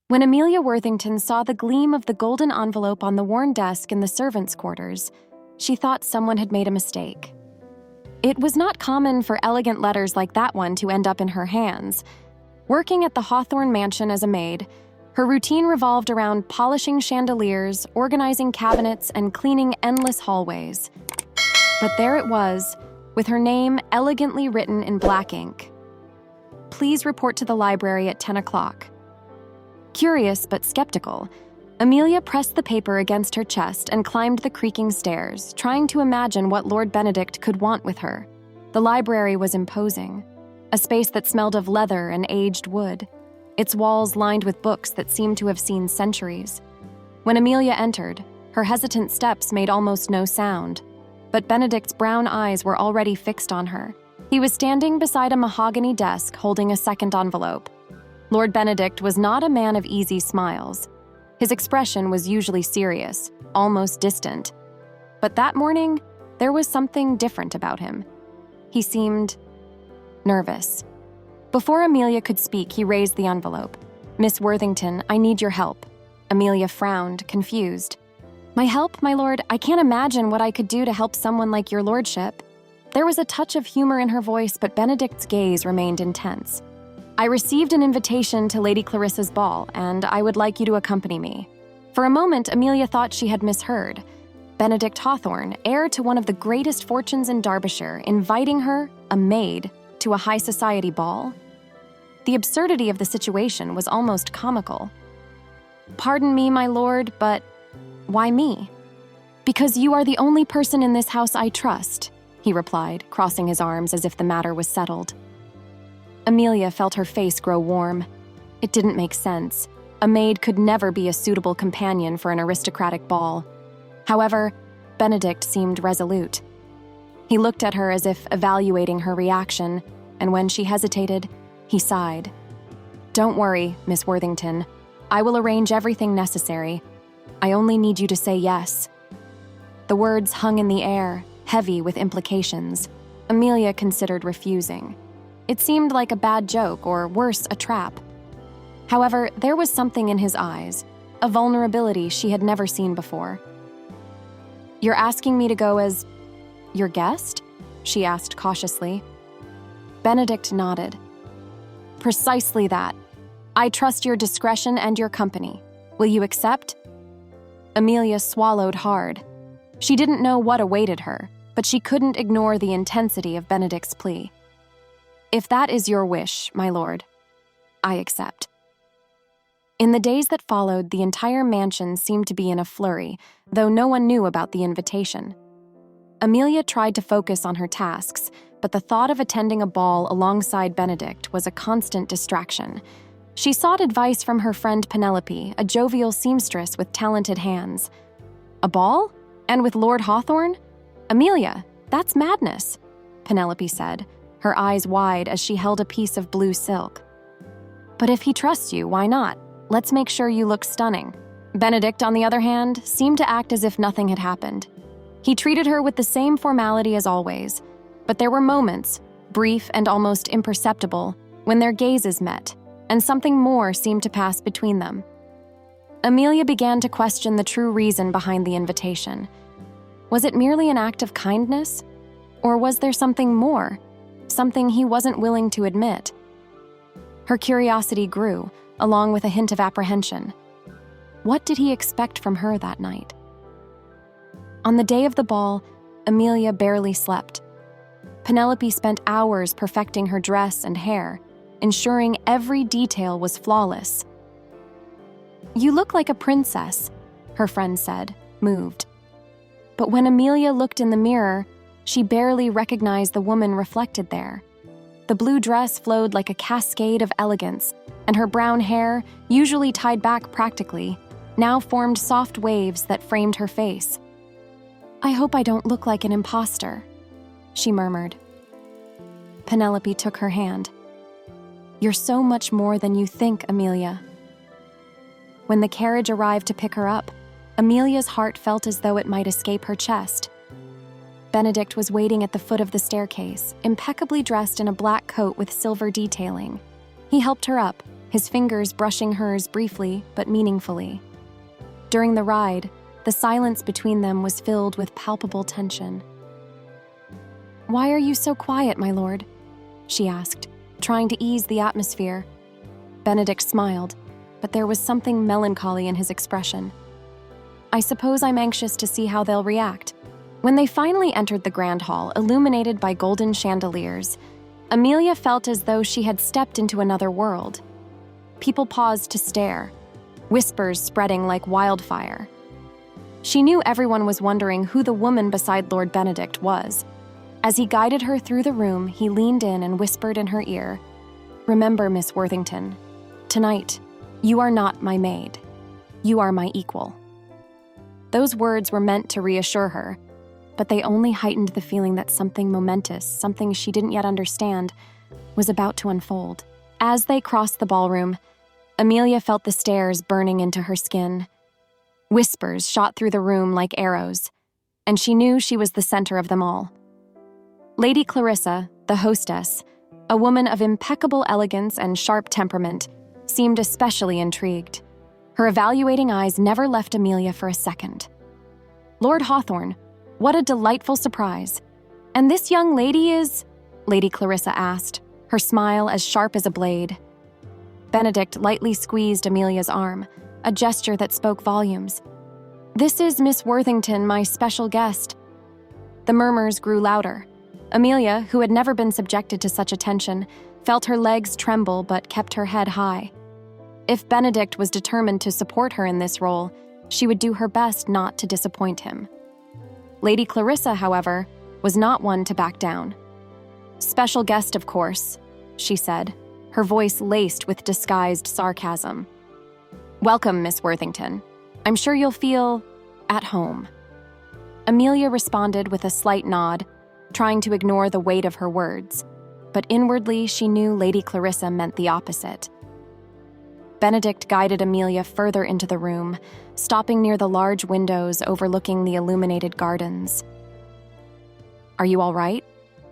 When Amelia Worthington saw the gleam of the golden envelope on the worn desk in the servants' quarters, she thought someone had made a mistake. It was not common for elegant letters like that one to end up in her hands. Working at the Hawthorne mansion as a maid, her routine revolved around polishing chandeliers, organizing cabinets, and cleaning endless hallways. But there it was, with her name elegantly written in black ink. Please report to the library at 10 o'clock. Curious but skeptical, Amelia pressed the paper against her chest and climbed the creaking stairs, trying to imagine what Lord Benedict could want with her. The library was imposing, a space that smelled of leather and aged wood, its walls lined with books that seemed to have seen centuries. When Amelia entered, her hesitant steps made almost no sound, but Benedict's brown eyes were already fixed on her. He was standing beside a mahogany desk holding a second envelope. Lord Benedict was not a man of easy smiles. His expression was usually serious, almost distant. But that morning, there was something different about him. He seemed nervous. Before Amelia could speak, he raised the envelope. "Miss Worthington, I need your help." Amelia frowned, confused. "My help, my lord? I can't imagine what I could do to help someone like your lordship." There was a touch of humor in her voice, but Benedict's gaze remained intense. "I received an invitation to Lady Clarissa's ball, and I would like you to accompany me." For a moment, Amelia thought she had misheard. Benedict Hawthorne, heir to one of the greatest fortunes in Derbyshire, inviting her, a maid, to a high society ball? The absurdity of the situation was almost comical. "Pardon me, my lord, but why me?" "Because you are the only person in this house I trust," he replied, crossing his arms as if the matter was settled. Amelia felt her face grow warm. It didn't make sense. A maid could never be a suitable companion for an aristocratic ball. However, Benedict seemed resolute. He looked at her as if evaluating her reaction, and when she hesitated, he sighed. "Don't worry, Miss Worthington. I will arrange everything necessary. I only need you to say yes." The words hung in the air, heavy with implications. Amelia considered refusing. It seemed like a bad joke, or worse, a trap. However, there was something in his eyes, a vulnerability she had never seen before. "You're asking me to go as your guest?" she asked cautiously. Benedict nodded. "Precisely that. I trust your discretion and your company. Will you accept?" Amelia swallowed hard. She didn't know what awaited her, but she couldn't ignore the intensity of Benedict's plea. "If that is your wish, my lord, I accept." In the days that followed, the entire mansion seemed to be in a flurry, though no one knew about the invitation. Amelia tried to focus on her tasks, but the thought of attending a ball alongside Benedict was a constant distraction. She sought advice from her friend Penelope, a jovial seamstress with talented hands. "A ball? And with Lord Hawthorne? Amelia, that's madness," Penelope said, her eyes wide as she held a piece of blue silk. "But if he trusts you, why not? Let's make sure you look stunning." Benedict, on the other hand, seemed to act as if nothing had happened. He treated her with the same formality as always, but there were moments, brief and almost imperceptible, when their gazes met, and something more seemed to pass between them. Amelia began to question the true reason behind the invitation. Was it merely an act of kindness? Or was there something more? Something he wasn't willing to admit? Her curiosity grew, along with a hint of apprehension. What did he expect from her that night? On the day of the ball, Amelia barely slept. Penelope spent hours perfecting her dress and hair, ensuring every detail was flawless. "You look like a princess," her friend said, moved. But when Amelia looked in the mirror, she barely recognized the woman reflected there. The blue dress flowed like a cascade of elegance, and her brown hair, usually tied back practically, now formed soft waves that framed her face. "I hope I don't look like an imposter," she murmured. Penelope took her hand. "You're so much more than you think, Amelia." When the carriage arrived to pick her up, Amelia's heart felt as though it might escape her chest. Benedict was waiting at the foot of the staircase, impeccably dressed in a black coat with silver detailing. He helped her up, his fingers brushing hers briefly but meaningfully. During the ride, the silence between them was filled with palpable tension. "Why are you so quiet, my lord?" she asked, trying to ease the atmosphere. Benedict smiled, but there was something melancholy in his expression. "I suppose I'm anxious to see how they'll react." When they finally entered the grand hall, illuminated by golden chandeliers, Amelia felt as though she had stepped into another world. People paused to stare, whispers spreading like wildfire. She knew everyone was wondering who the woman beside Lord Benedict was. As he guided her through the room, he leaned in and whispered in her ear, "Remember, Miss Worthington, tonight, you are not my maid. You are my equal." Those words were meant to reassure her, but they only heightened the feeling that something momentous, something she didn't yet understand, was about to unfold. As they crossed the ballroom, Amelia felt the stares burning into her skin. Whispers shot through the room like arrows, and she knew she was the center of them all. Lady Clarissa, the hostess, a woman of impeccable elegance and sharp temperament, seemed especially intrigued. Her evaluating eyes never left Amelia for a second. "Lord Hawthorne, what a delightful surprise. And this young lady is?" Lady Clarissa asked, her smile as sharp as a blade. Benedict lightly squeezed Amelia's arm, a gesture that spoke volumes. "This is Miss Worthington, my special guest." The murmurs grew louder. Amelia, who had never been subjected to such attention, felt her legs tremble but kept her head high. If Benedict was determined to support her in this role, she would do her best not to disappoint him. Lady Clarissa, however, was not one to back down. "Special guest, of course," she said, her voice laced with disguised sarcasm. "Welcome, Miss Worthington. I'm sure you'll feel at home." Amelia responded with a slight nod, trying to ignore the weight of her words, but inwardly she knew Lady Clarissa meant the opposite. Benedict guided Amelia further into the room, stopping near the large windows overlooking the illuminated gardens. "Are you all right?"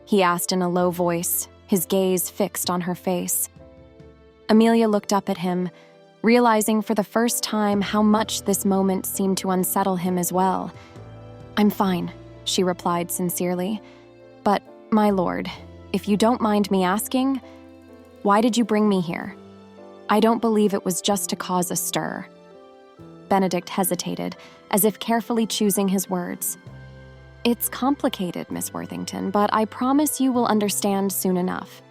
he asked in a low voice, his gaze fixed on her face. Amelia looked up at him, realizing for the first time how much this moment seemed to unsettle him as well. "I'm fine," she replied sincerely. "But, my lord, if you don't mind me asking, why did you bring me here? I don't believe it was just to cause a stir." Benedict hesitated, as if carefully choosing his words. "It's complicated, Miss Worthington, but I promise you will understand soon enough."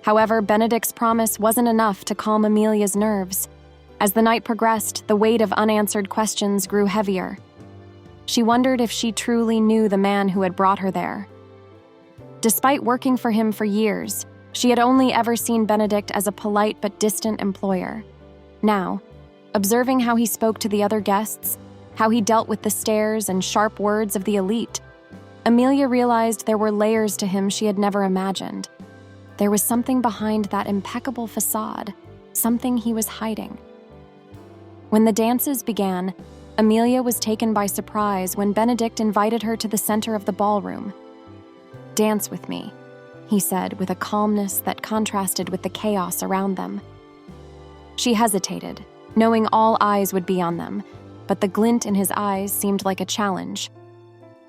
However, Benedict's promise wasn't enough to calm Amelia's nerves. As the night progressed, the weight of unanswered questions grew heavier. She wondered if she truly knew the man who had brought her there. Despite working for him for years, she had only ever seen Benedict as a polite but distant employer. Now, observing how he spoke to the other guests, how he dealt with the stares and sharp words of the elite, Amelia realized there were layers to him she had never imagined. There was something behind that impeccable facade, something he was hiding. When the dances began, Amelia was taken by surprise when Benedict invited her to the center of the ballroom. "Dance with me," he said with a calmness that contrasted with the chaos around them. She hesitated, knowing all eyes would be on them, but the glint in his eyes seemed like a challenge.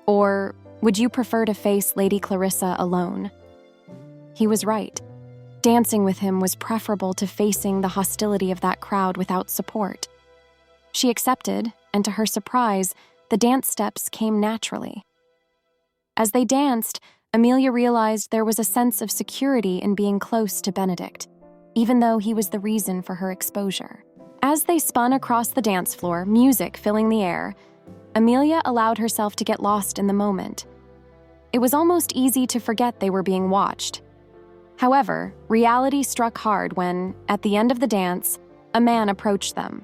"Or would you prefer to face Lady Clarissa alone?" He was right. Dancing with him was preferable to facing the hostility of that crowd without support. She accepted, and to her surprise, the dance steps came naturally. As they danced, Amelia realized there was a sense of security in being close to Benedict, even though he was the reason for her exposure. As they spun across the dance floor, music filling the air, Amelia allowed herself to get lost in the moment. It was almost easy to forget they were being watched. However, reality struck hard when, at the end of the dance, a man approached them.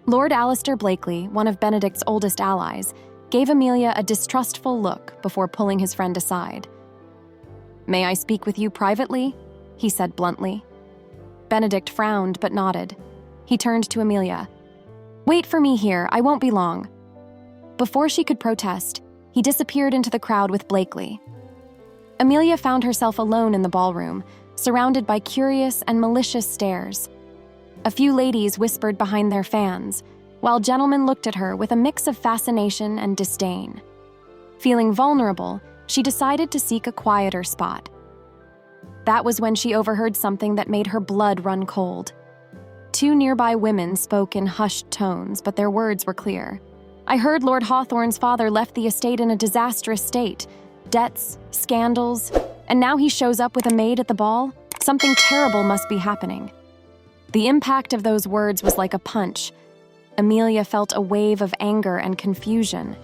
Lord Alistair Blakely, one of Benedict's oldest allies, gave Amelia a distrustful look before pulling his friend aside. "May I speak with you privately?" he said bluntly. Benedict frowned but nodded. He turned to Amelia. "Wait for me here, I won't be long." Before she could protest, he disappeared into the crowd with Blakely. Amelia found herself alone in the ballroom, surrounded by curious and malicious stares. A few ladies whispered behind their fans, while gentlemen looked at her with a mix of fascination and disdain. Feeling vulnerable, she decided to seek a quieter spot. That was when she overheard something that made her blood run cold. Two nearby women spoke in hushed tones, but their words were clear. "I heard Lord Hawthorne's father left the estate in a disastrous state. Debts, scandals, and now he shows up with a maid at the ball? Something terrible must be happening." The impact of those words was like a punch. Amelia felt a wave of anger and confusion.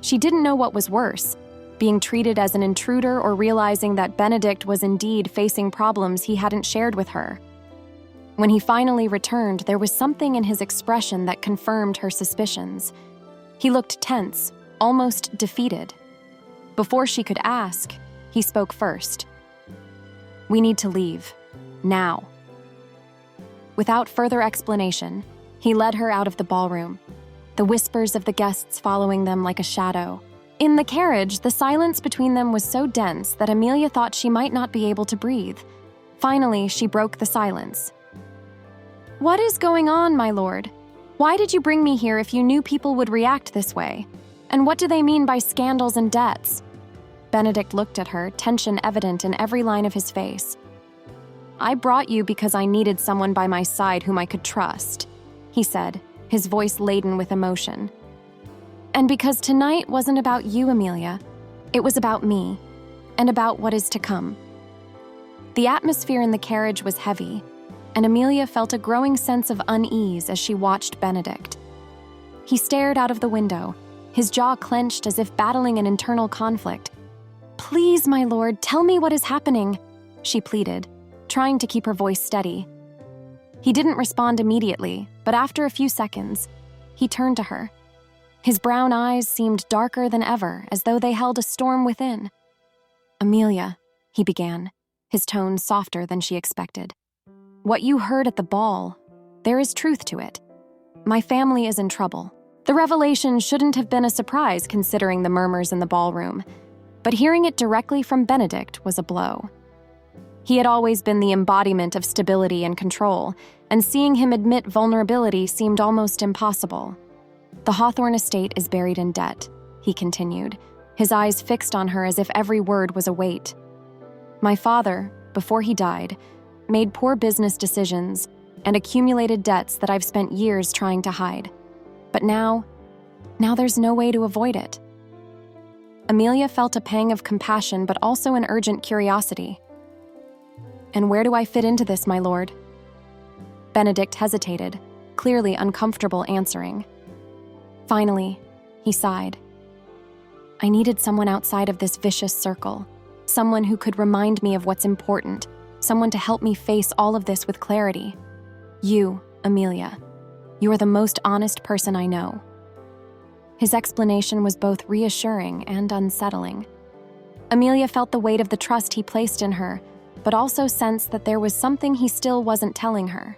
She didn't know what was worse, being treated as an intruder or realizing that Benedict was indeed facing problems he hadn't shared with her. When he finally returned, there was something in his expression that confirmed her suspicions. He looked tense, almost defeated. Before she could ask, he spoke first. "We need to leave. Now." Without further explanation, he led her out of the ballroom, the whispers of the guests following them like a shadow. In the carriage, the silence between them was so dense that Amelia thought she might not be able to breathe. Finally, she broke the silence. "What is going on, my lord? Why did you bring me here if you knew people would react this way? And what do they mean by scandals and debts?" Benedict looked at her, tension evident in every line of his face. "I brought you because I needed someone by my side whom I could trust," he said, his voice laden with emotion. "And because tonight wasn't about you, Amelia. It was about me, and about what is to come." The atmosphere in the carriage was heavy, and Amelia felt a growing sense of unease as she watched Benedict. He stared out of the window, his jaw clenched as if battling an internal conflict. "Please, my lord, tell me what is happening," she pleaded, trying to keep her voice steady. He didn't respond immediately, but after a few seconds, he turned to her. His brown eyes seemed darker than ever, as though they held a storm within. "Amelia," he began, his tone softer than she expected. "What you heard at the ball, there is truth to it. My family is in trouble." The revelation shouldn't have been a surprise considering the murmurs in the ballroom, but hearing it directly from Benedict was a blow. He had always been the embodiment of stability and control, and seeing him admit vulnerability seemed almost impossible. "The Hawthorne estate is buried in debt," he continued, his eyes fixed on her as if every word was a weight. "My father, before he died, made poor business decisions and accumulated debts that I've spent years trying to hide. But now there's no way to avoid it." Amelia felt a pang of compassion but also an urgent curiosity. "And where do I fit into this, my lord?" Benedict hesitated, clearly uncomfortable answering. Finally, he sighed. "I needed someone outside of this vicious circle, someone who could remind me of what's important, someone to help me face all of this with clarity. You, Amelia. You are the most honest person I know." His explanation was both reassuring and unsettling. Amelia felt the weight of the trust he placed in her, but also sensed that there was something he still wasn't telling her.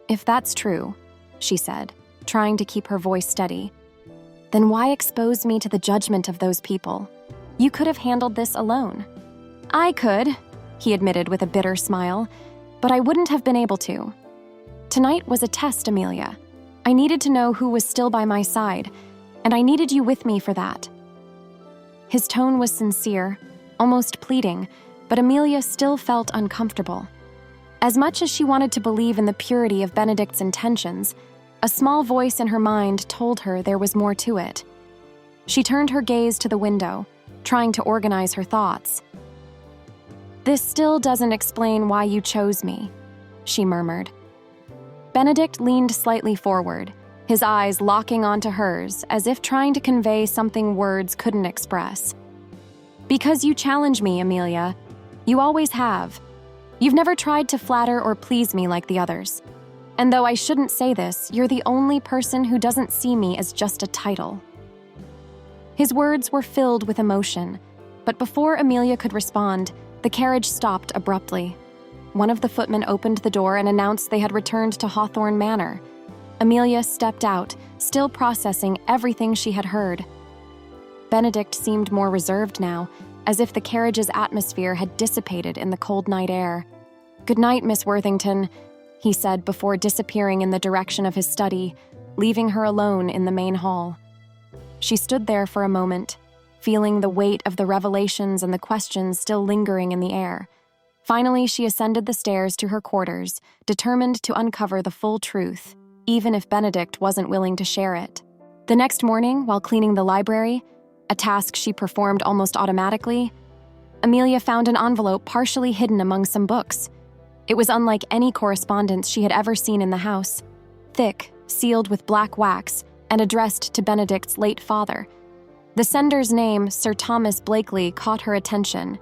"If that's true," she said, trying to keep her voice steady, "then why expose me to the judgment of those people? You could have handled this alone." "I could," he admitted with a bitter smile, "but I wouldn't have been able to. Tonight was a test, Amelia. I needed to know who was still by my side, and I needed you with me for that." His tone was sincere, almost pleading, but Amelia still felt uncomfortable. As much as she wanted to believe in the purity of Benedict's intentions, a small voice in her mind told her there was more to it. She turned her gaze to the window, trying to organize her thoughts. "This still doesn't explain why you chose me," she murmured. Benedict leaned slightly forward, his eyes locking onto hers as if trying to convey something words couldn't express. "Because you challenge me, Amelia. You always have. You've never tried to flatter or please me like the others. And though I shouldn't say this, you're the only person who doesn't see me as just a title." His words were filled with emotion, but before Amelia could respond, the carriage stopped abruptly. One of the footmen opened the door and announced they had returned to Hawthorne Manor. Amelia stepped out, still processing everything she had heard. Benedict seemed more reserved now, as if the carriage's atmosphere had dissipated in the cold night air. "Good night, Miss Worthington," he said before disappearing in the direction of his study, leaving her alone in the main hall. She stood there for a moment, feeling the weight of the revelations and the questions still lingering in the air. Finally, she ascended the stairs to her quarters, determined to uncover the full truth, even if Benedict wasn't willing to share it. The next morning, while cleaning the library, a task she performed almost automatically, Amelia found an envelope partially hidden among some books. It was unlike any correspondence she had ever seen in the house, thick, sealed with black wax, and addressed to Benedict's late father. The sender's name, Sir Thomas Blakely, caught her attention.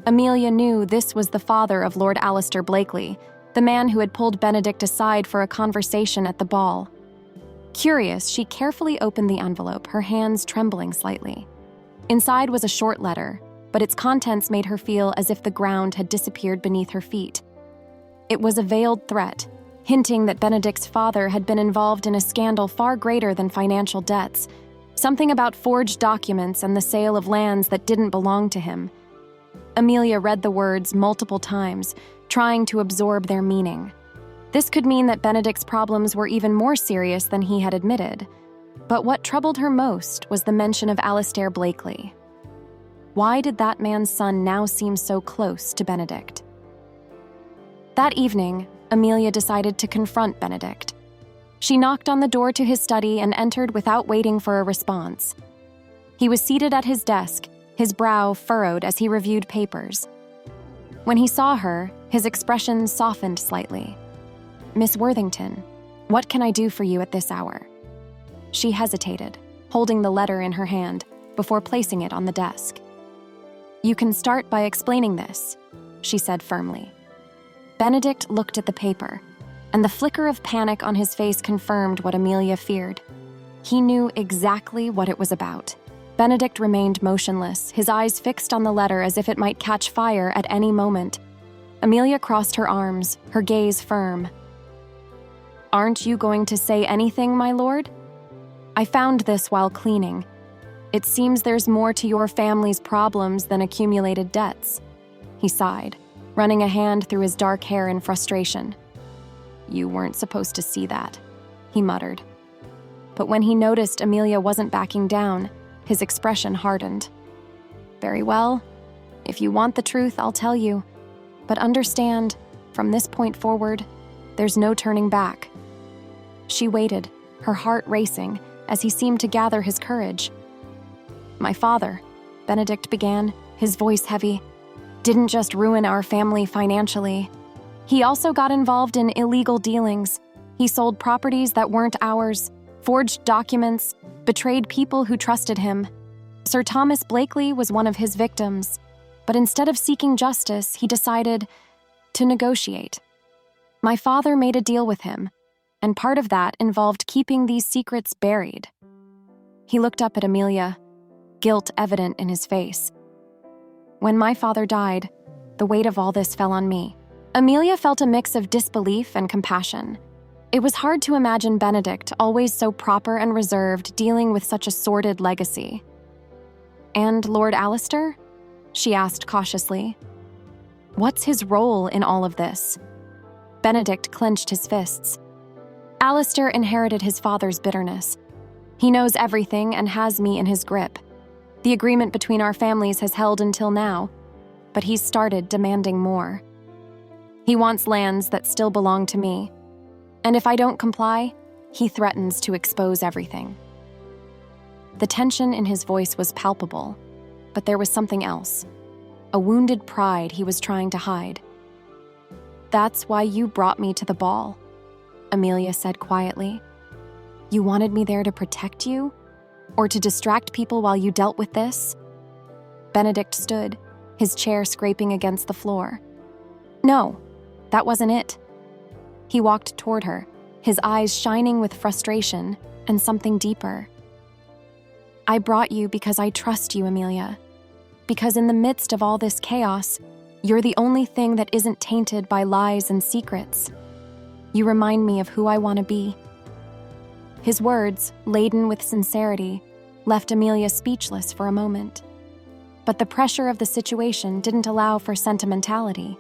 Amelia knew this was the father of Lord Alistair Blakely, the man who had pulled Benedict aside for a conversation at the ball. Curious, she carefully opened the envelope, her hands trembling slightly. Inside was a short letter, but its contents made her feel as if the ground had disappeared beneath her feet. It was a veiled threat, hinting that Benedict's father had been involved in a scandal far greater than financial debts, something about forged documents and the sale of lands that didn't belong to him. Amelia read the words multiple times, trying to absorb their meaning. This could mean that Benedict's problems were even more serious than he had admitted. But what troubled her most was the mention of Alistair Blakely. Why did that man's son now seem so close to Benedict? That evening, Amelia decided to confront Benedict. She knocked on the door to his study and entered without waiting for a response. He was seated at his desk, his brow furrowed as he reviewed papers. When he saw her, his expression softened slightly. "Miss Worthington, what can I do for you at this hour?" She hesitated, holding the letter in her hand, before placing it on the desk. "You can start by explaining this," she said firmly. Benedict looked at the paper, and the flicker of panic on his face confirmed what Amelia feared. He knew exactly what it was about. Benedict remained motionless, his eyes fixed on the letter as if it might catch fire at any moment. Amelia crossed her arms, her gaze firm. "Aren't you going to say anything, my lord? I found this while cleaning. It seems there's more to your family's problems than accumulated debts." He sighed, running a hand through his dark hair in frustration. "You weren't supposed to see that," he muttered. But when he noticed Amelia wasn't backing down, his expression hardened. "Very well. If you want the truth, I'll tell you. But understand, from this point forward, there's no turning back." She waited, her heart racing, as he seemed to gather his courage. "My father," Benedict began, his voice heavy, "didn't just ruin our family financially. He also got involved in illegal dealings. He sold properties that weren't ours, forged documents, betrayed people who trusted him. Sir Thomas Blakely was one of his victims, but instead of seeking justice, he decided to negotiate. My father made a deal with him, and part of that involved keeping these secrets buried." He looked up at Amelia, guilt evident in his face. "When my father died, the weight of all this fell on me." Amelia felt a mix of disbelief and compassion. It was hard to imagine Benedict, always so proper and reserved, dealing with such a sordid legacy. "And Lord Alistair?" she asked cautiously. "What's his role in all of this?" Benedict clenched his fists. "Alistair inherited his father's bitterness. He knows everything and has me in his grip. The agreement between our families has held until now, but he's started demanding more. He wants lands that still belong to me, and if I don't comply, he threatens to expose everything." The tension in his voice was palpable, but there was something else, a wounded pride he was trying to hide. "That's why you brought me to the ball," Amelia said quietly. "You wanted me there to protect you? Or to distract people while you dealt with this?" Benedict stood, his chair scraping against the floor. "No, that wasn't it." He walked toward her, his eyes shining with frustration and something deeper. "I brought you because I trust you, Amelia. Because in the midst of all this chaos, you're the only thing that isn't tainted by lies and secrets. You remind me of who I want to be." His words, laden with sincerity, left Amelia speechless for a moment. but the pressure of the situation didn't allow for sentimentality.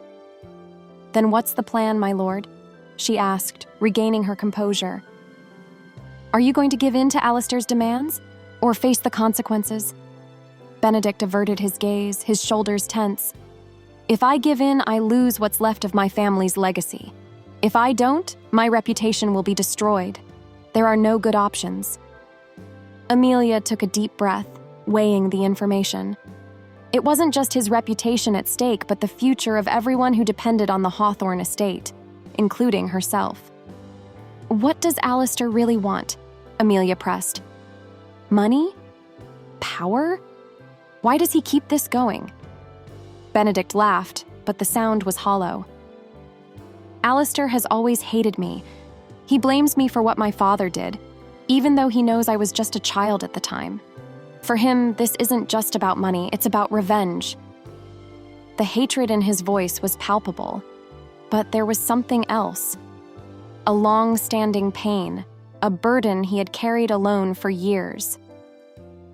"Then what's the plan, my lord?" she asked, regaining her composure. "Are you going to give in to Alistair's demands, or face the consequences?" Benedict averted his gaze, his shoulders tense. "If I give in, I lose what's left of my family's legacy. If I don't, my reputation will be destroyed. There are no good options." Amelia took a deep breath, weighing the information. It wasn't just his reputation at stake, but the future of everyone who depended on the Hawthorne estate, including herself. "What does Alistair really want?" Amelia pressed. "Money? Power? Why does he keep this going?" Benedict laughed, but the sound was hollow. "Alistair has always hated me. He blames me for what my father did, even though he knows I was just a child at the time. For him, this isn't just about money, it's about revenge." The hatred in his voice was palpable, but there was something else. A long-standing pain, a burden he had carried alone for years.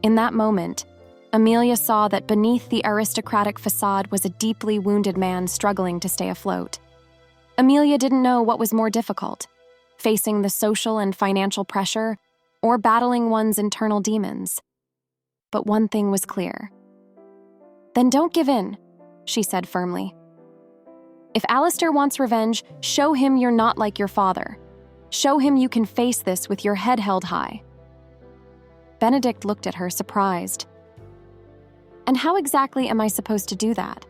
In that moment, Amelia saw that beneath the aristocratic facade was a deeply wounded man struggling to stay afloat. Amelia didn't know what was more difficult, facing the social and financial pressure, or battling one's internal demons. But one thing was clear. "Then don't give in," she said firmly. "If Alistair wants revenge, show him you're not like your father. Show him you can face this with your head held high." Benedict looked at her, surprised. "And how exactly am I supposed to do that?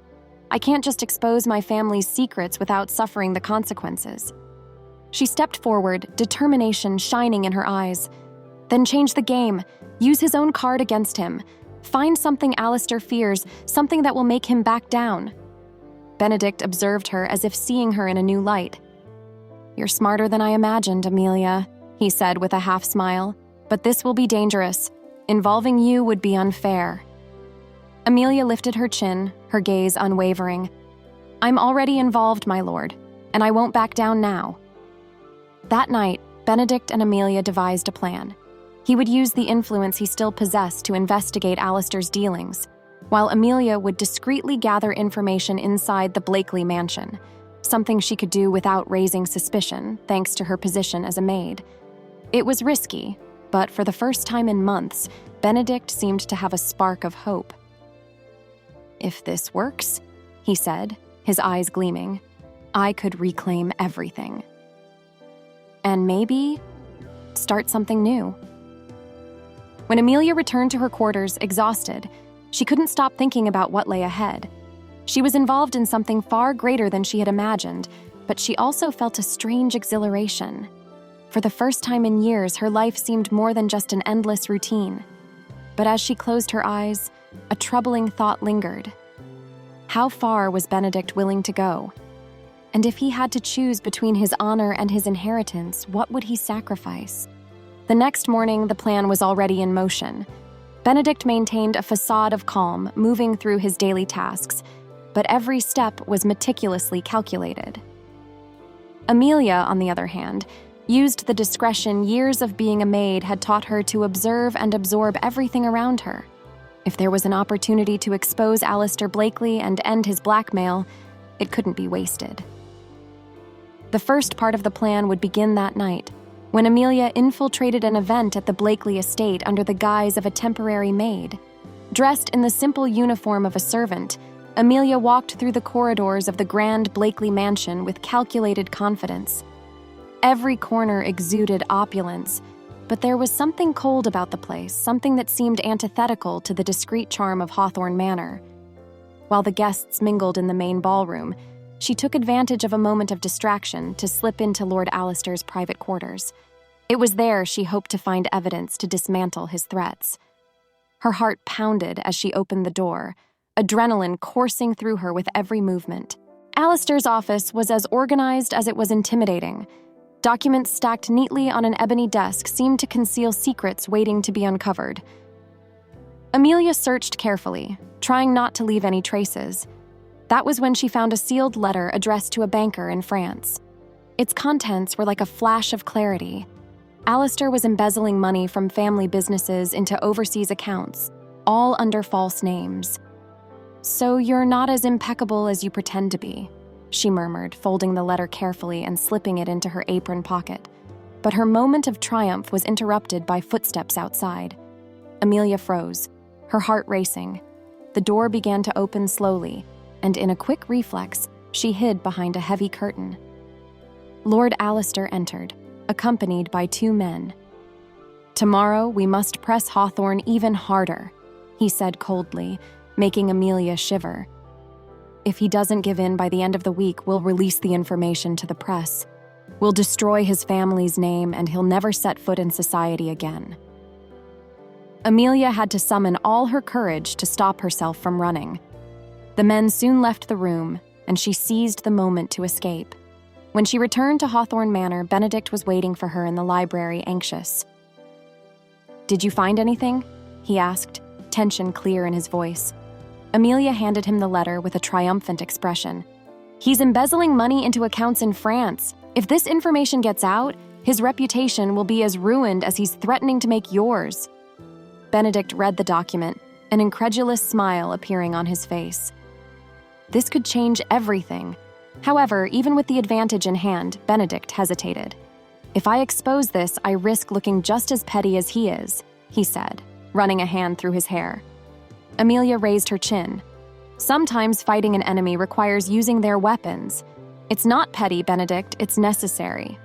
I can't just expose my family's secrets without suffering the consequences." She stepped forward, determination shining in her eyes. "Then change the game. Use his own card against him. Find something Alistair fears, something that will make him back down." Benedict observed her as if seeing her in a new light. "You're smarter than I imagined, Amelia," he said with a half smile. "But this will be dangerous. Involving you would be unfair." Amelia lifted her chin, her gaze unwavering. "I'm already involved, my lord, and I won't back down now." That night, Benedict and Amelia devised a plan. He would use the influence he still possessed to investigate Alistair's dealings, while Amelia would discreetly gather information inside the Blakely mansion, something she could do without raising suspicion, thanks to her position as a maid. It was risky, but for the first time in months, Benedict seemed to have a spark of hope. "If this works," he said, his eyes gleaming, "I could reclaim everything. And maybe start something new." When Amelia returned to her quarters, exhausted, she couldn't stop thinking about what lay ahead. She was involved in something far greater than she had imagined, but she also felt a strange exhilaration. For the first time in years, her life seemed more than just an endless routine. But as she closed her eyes, a troubling thought lingered. How far was Benedict willing to go? And if he had to choose between his honor and his inheritance, what would he sacrifice? The next morning, the plan was already in motion. Benedict maintained a facade of calm, moving through his daily tasks, but every step was meticulously calculated. Amelia, on the other hand, used the discretion years of being a maid had taught her to observe and absorb everything around her. If there was an opportunity to expose Alistair Blakely and end his blackmail, it couldn't be wasted. The first part of the plan would begin that night, when Amelia infiltrated an event at the Blakely estate under the guise of a temporary maid. Dressed in the simple uniform of a servant, Amelia walked through the corridors of the grand Blakely mansion with calculated confidence. Every corner exuded opulence, but there was something cold about the place, something that seemed antithetical to the discreet charm of Hawthorne Manor. While the guests mingled in the main ballroom, she took advantage of a moment of distraction to slip into Lord Alistair's private quarters. It was there she hoped to find evidence to dismantle his threats. Her heart pounded as she opened the door, adrenaline coursing through her with every movement. Alistair's office was as organized as it was intimidating. Documents stacked neatly on an ebony desk seemed to conceal secrets waiting to be uncovered. Amelia searched carefully, trying not to leave any traces. That was when she found a sealed letter addressed to a banker in France. Its contents were like a flash of clarity. Alistair was embezzling money from family businesses into overseas accounts, all under false names. "So you're not as impeccable as you pretend to be," she murmured, folding the letter carefully and slipping it into her apron pocket. But her moment of triumph was interrupted by footsteps outside. Amelia froze, her heart racing. The door began to open slowly, and in a quick reflex, she hid behind a heavy curtain. Lord Alistair entered, accompanied by 2 men. "Tomorrow we must press Hawthorne even harder," he said coldly, making Amelia shiver. "If he doesn't give in by the end of the week, we'll release the information to the press. We'll destroy his family's name, and he'll never set foot in society again." Amelia had to summon all her courage to stop herself from running. The men soon left the room, and she seized the moment to escape. When she returned to Hawthorne Manor, Benedict was waiting for her in the library, anxious. "Did you find anything?" he asked, tension clear in his voice. Amelia handed him the letter with a triumphant expression. "He's embezzling money into accounts in France. If this information gets out, his reputation will be as ruined as he's threatening to make yours." Benedict read the document, an incredulous smile appearing on his face. This could change everything. However, even with the advantage in hand, Benedict hesitated. "If I expose this, I risk looking just as petty as he is," he said, running a hand through his hair. Amelia raised her chin. "Sometimes fighting an enemy requires using their weapons. It's not petty, Benedict, it's necessary."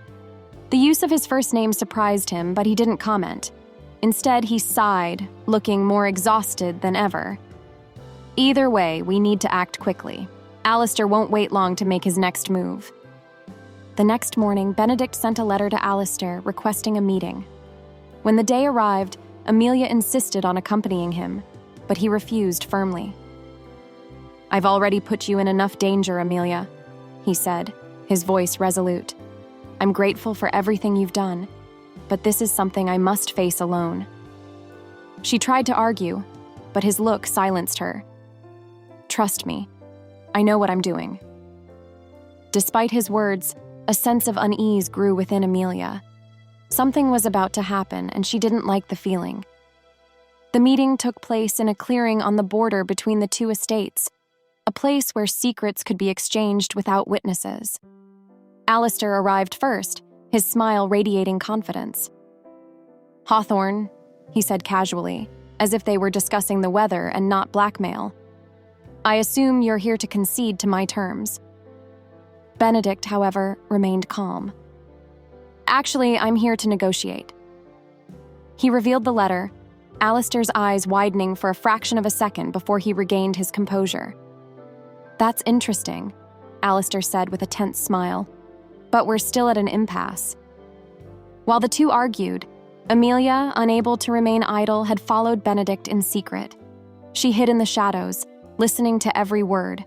The use of his first name surprised him, but he didn't comment. Instead, he sighed, looking more exhausted than ever. "Either way, we need to act quickly. Alistair won't wait long to make his next move." The next morning, Benedict sent a letter to Alistair requesting a meeting. When the day arrived, Amelia insisted on accompanying him, but he refused firmly. "I've already put you in enough danger, Amelia," he said, his voice resolute. "I'm grateful for everything you've done, but this is something I must face alone." She tried to argue, but his look silenced her. "Trust me, I know what I'm doing." Despite his words, a sense of unease grew within Amelia. Something was about to happen, and she didn't like the feeling. The meeting took place in a clearing on the border between the 2 estates, a place where secrets could be exchanged without witnesses. Alistair arrived first, his smile radiating confidence. "Hawthorne," he said casually, as if they were discussing the weather and not blackmail. "I assume you're here to concede to my terms." Benedict, however, remained calm. "Actually, I'm here to negotiate." He revealed the letter, Alistair's eyes widening for a fraction of a second before he regained his composure. "That's interesting," Alistair said with a tense smile. "But we're still at an impasse." While the 2 argued, Amelia, unable to remain idle, had followed Benedict in secret. She hid in the shadows, listening to every word.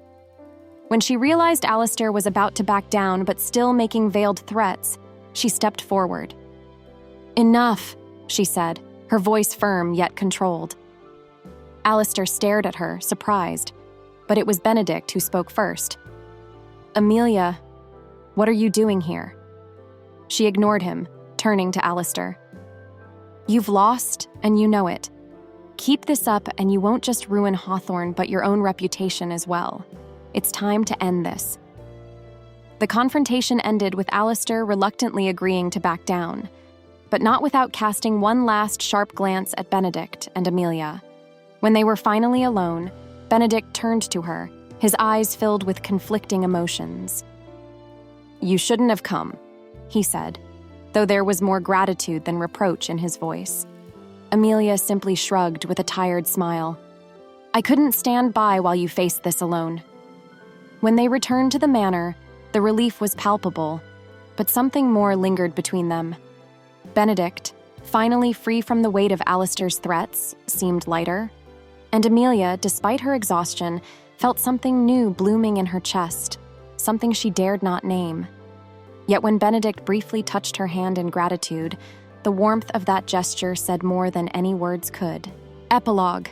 When she realized Alistair was about to back down but still making veiled threats, she stepped forward. "Enough," she said, her voice firm yet controlled. Alistair stared at her, surprised, but it was Benedict who spoke first. "Amelia, what are you doing here?" She ignored him, turning to Alistair. "You've lost, and you know it. Keep this up, and you won't just ruin Hawthorne, but your own reputation as well. It's time to end this." The confrontation ended with Alistair reluctantly agreeing to back down, but not without casting one last sharp glance at Benedict and Amelia. When they were finally alone, Benedict turned to her, his eyes filled with conflicting emotions. "You shouldn't have come," he said, though there was more gratitude than reproach in his voice. Amelia simply shrugged with a tired smile. "I couldn't stand by while you faced this alone." When they returned to the manor, the relief was palpable, but something more lingered between them. Benedict, finally free from the weight of Alistair's threats, seemed lighter, and Amelia, despite her exhaustion, felt something new blooming in her chest, something she dared not name. Yet when Benedict briefly touched her hand in gratitude, the warmth of that gesture said more than any words could. Epilogue.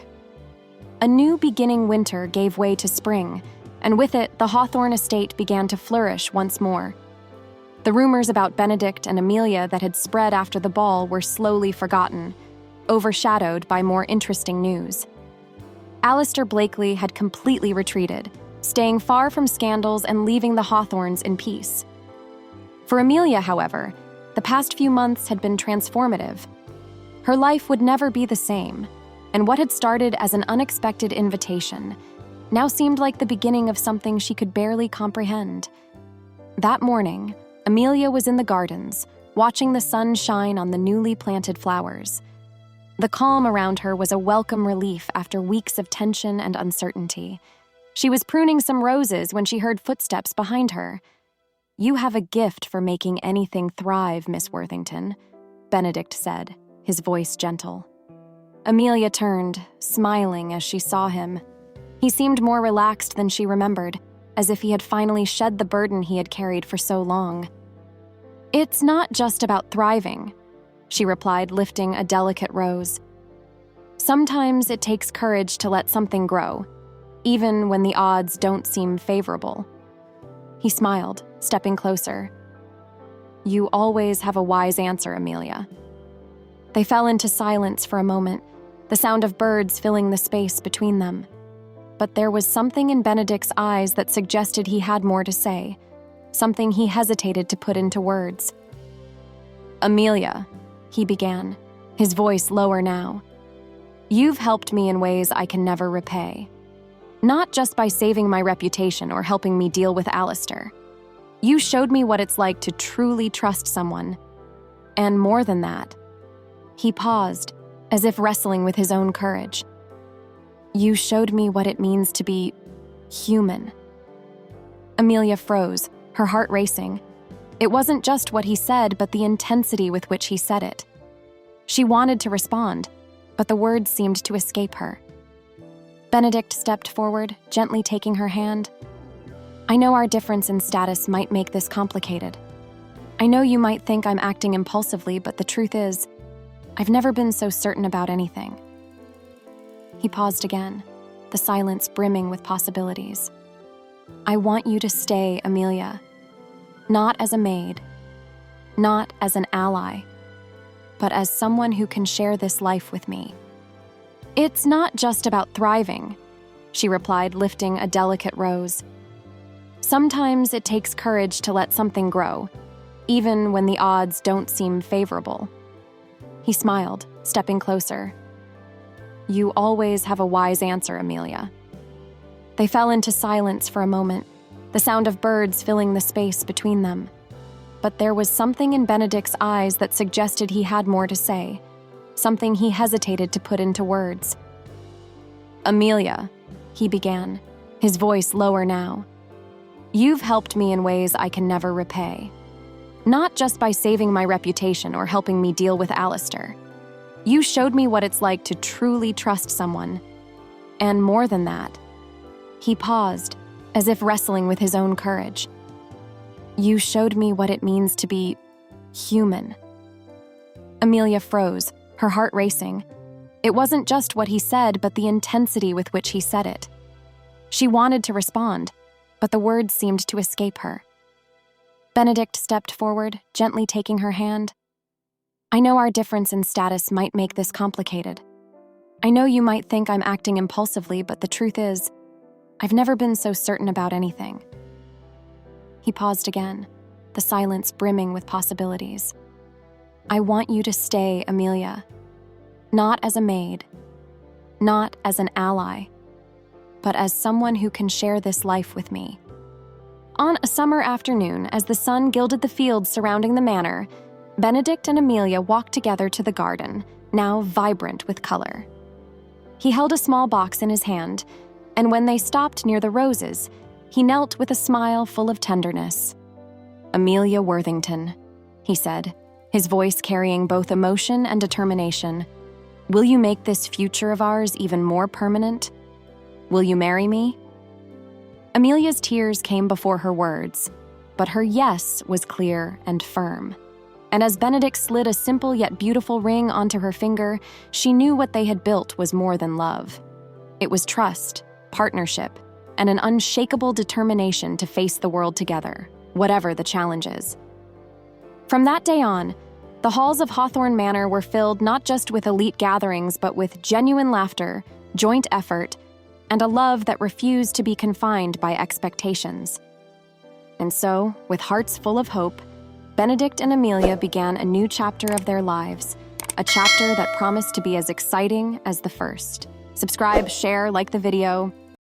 A new beginning winter gave way to spring, and with it, the Hawthorne estate began to flourish once more. The rumors about Benedict and Amelia that had spread after the ball were slowly forgotten, overshadowed by more interesting news. Alistair Blakely had completely retreated, staying far from scandals and leaving the Hawthorns in peace. For Amelia, however, the past few months had been transformative. Her life would never be the same, and what had started as an unexpected invitation now seemed like the beginning of something she could barely comprehend. That morning, Amelia was in the gardens, watching the sun shine on the newly planted flowers. The calm around her was a welcome relief after weeks of tension and uncertainty. She was pruning some roses when she heard footsteps behind her. "You have a gift for making anything thrive, Miss Worthington," Benedict said, his voice gentle. Amelia turned, smiling as she saw him. He seemed more relaxed than she remembered, as if he had finally shed the burden he had carried for so long. "It's not just about thriving," she replied, lifting a delicate rose. "Sometimes it takes courage to let something grow, even when the odds don't seem favorable." He smiled, stepping closer. "You always have a wise answer, Amelia." They fell into silence for a moment, the sound of birds filling the space between them. But there was something in Benedict's eyes that suggested he had more to say, something he hesitated to put into words. "Amelia," he began, his voice lower now, "you've helped me in ways I can never repay. Not just by saving my reputation or helping me deal with Alistair. You showed me what it's like to truly trust someone. And more than that." He paused, as if wrestling with his own courage. "You showed me what it means to be human." Amelia froze, her heart racing. It wasn't just what he said, but the intensity with which he said it. She wanted to respond, but the words seemed to escape her. Benedict stepped forward, gently taking her hand. "I know our difference in status might make this complicated. I know you might think I'm acting impulsively, but the truth is, I've never been so certain about anything." He paused again, the silence brimming with possibilities. "I want you to stay, Amelia. Not as a maid, not as an ally, but as someone who can share this life with me." "It's not just about thriving," she replied, lifting a delicate rose. "Sometimes it takes courage to let something grow, even when the odds don't seem favorable." He smiled, stepping closer. "You always have a wise answer, Amelia." They fell into silence for a moment, the sound of birds filling the space between them. But there was something in Benedict's eyes that suggested he had more to say, something he hesitated to put into words. "Amelia," he began, his voice lower now, "you've helped me in ways I can never repay. Not just by saving my reputation or helping me deal with Alistair. You showed me what it's like to truly trust someone. And more than that." He paused, as if wrestling with his own courage. "You showed me what it means to be human." Amelia froze, her heart racing. It wasn't just what he said, but the intensity with which he said it. She wanted to respond, but the words seemed to escape her. Benedict stepped forward, gently taking her hand. "I know our difference in status might make this complicated. I know you might think I'm acting impulsively, but the truth is, I've never been so certain about anything." He paused again, the silence brimming with possibilities. "I want you to stay, Amelia. Not as a maid, not as an ally, but as someone who can share this life with me." On a summer afternoon, as the sun gilded the fields surrounding the manor, Benedict and Amelia walked together to the garden, now vibrant with color. He held a small box in his hand, and when they stopped near the roses, he knelt with a smile full of tenderness. "Amelia Worthington," he said, his voice carrying both emotion and determination. "Will you make this future of ours even more permanent? Will you marry me?" Amelia's tears came before her words, but her yes was clear and firm. And as Benedict slid a simple yet beautiful ring onto her finger, she knew what they had built was more than love. It was trust, partnership, and an unshakable determination to face the world together, whatever the challenges. From that day on, the halls of Hawthorne Manor were filled not just with elite gatherings, but with genuine laughter, joint effort, and a love that refused to be confined by expectations. And so, with hearts full of hope, Benedict and Amelia began a new chapter of their lives, a chapter that promised to be as exciting as the first. Subscribe, share, like the video.